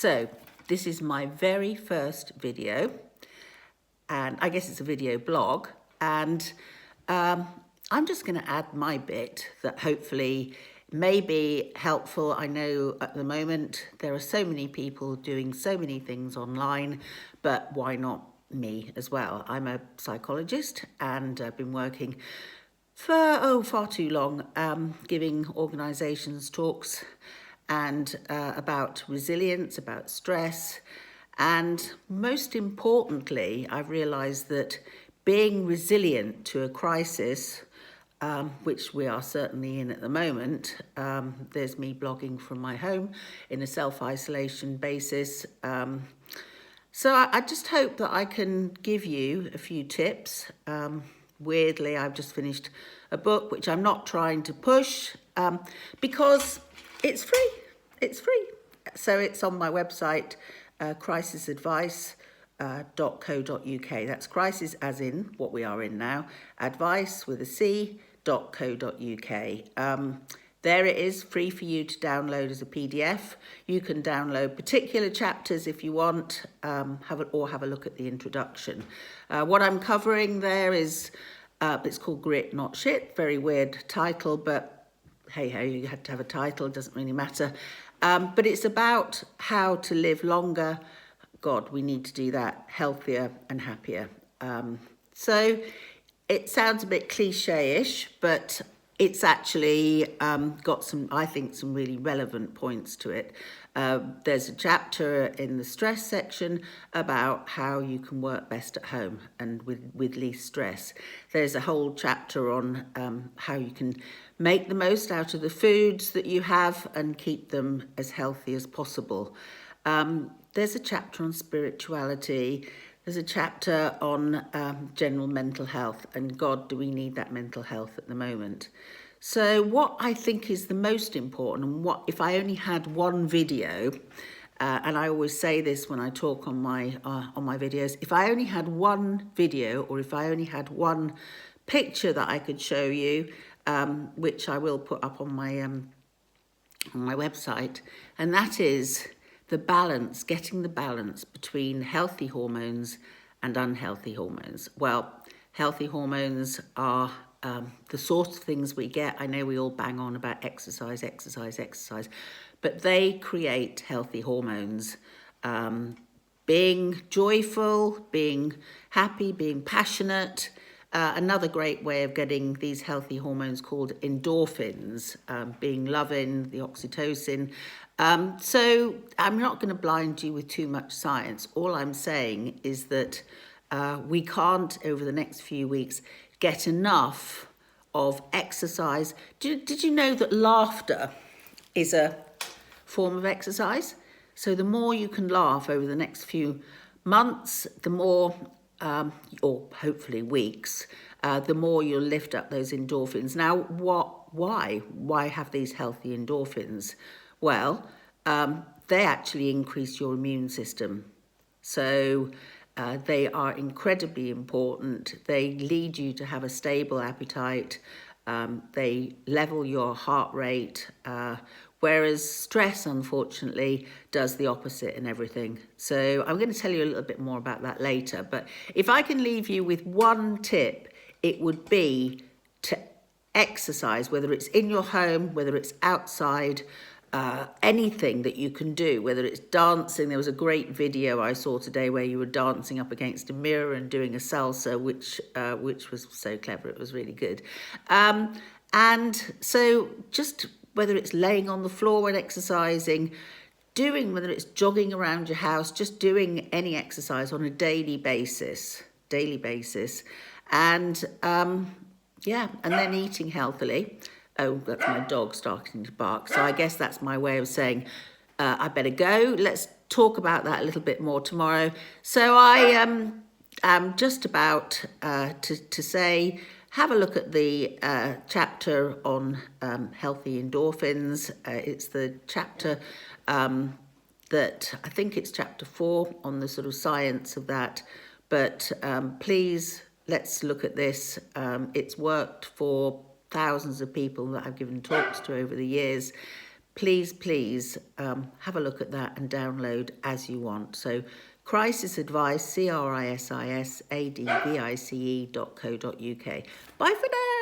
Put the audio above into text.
So this is my very first video, and I guess it's a video blog, and I'm just going to add my bit that hopefully may be helpful. I know at the moment there are so many people doing so many things online, but why not me as well? I'm a psychologist and I've been working for far too long, giving organisations talks and about resilience, about stress, and most importantly, I've realised that being resilient to a crisis, which we are certainly in at the moment, there's me blogging from my home in a self-isolation basis. So I just hope that I can give you a few tips. Weirdly, I've just finished a book, which I'm not trying to push because it's free. It's free. So it's on my website, crisisadvice.co.uk. That's crisis as in what we are in now, advice with a c.co.uk. There it is, free for you to download as a PDF. You can download particular chapters if you want, have a look at the introduction. What I'm covering there is, it's called Grit Not Shit, very weird title, but hey ho, you had to have a title, it doesn't really matter. But it's about how to live longer. God, we need to do that, healthier and happier. So it sounds a bit cliche-ish, but it's actually got some, I think, some really relevant points to it. There's a chapter in the stress section about how you can work best at home and with least stress. There's a whole chapter on how you can make the most out of the foods that you have and keep them as healthy as possible. There's a chapter on spirituality. There's a chapter on general mental health, and God, do we need that mental health at the moment? So what I think is the most important, and what if I only had one video, and I always say this when I talk on my videos, if I only had one video, or if I only had one picture that I could show you, which I will put up on my website, and that is the balance, getting the balance between healthy hormones and unhealthy hormones. Well, healthy hormones are the sort of things we get. I know we all bang on about exercise, but they create healthy hormones. Being joyful, being happy, being passionate. Another great way of getting these healthy hormones called endorphins, being loving, the oxytocin. So I'm not going to blind you with too much science. All I'm saying is that we can't, over the next few weeks, get enough of exercise. Did you know that laughter is a form of exercise? So the more you can laugh over the next few months, the more, or hopefully weeks, the more you'll lift up those endorphins. Now, why? Why have these healthy endorphins? Well, they actually increase your immune system. So they are incredibly important. They lead you to have a stable appetite. They level your heart rate, whereas stress, unfortunately, does the opposite in everything. So I'm going to tell you a little bit more about that later. But if I can leave you with one tip, it would be to exercise, whether it's in your home, whether it's outside, anything that you can do, whether it's dancing. There was a great video I saw today where you were dancing up against a mirror and doing a salsa, which was so clever. It was really good. And so just whether it's laying on the floor and exercising, whether it's jogging around your house, just doing any exercise on a daily basis. And yeah, and then eating healthily. Oh, that's my dog starting to bark. So I guess that's my way of saying I better go. Let's talk about that a little bit more tomorrow. So I am just about to say, have a look at the chapter on healthy endorphins. It's the chapter that, I think it's chapter 4 on the sort of science of that. But please, let's look at this. It's worked for thousands of people that I've given talks to over the years. please have a look at that and download as you want. So Crisis Advice, CRISISADVICE.co.uk. Bye for now.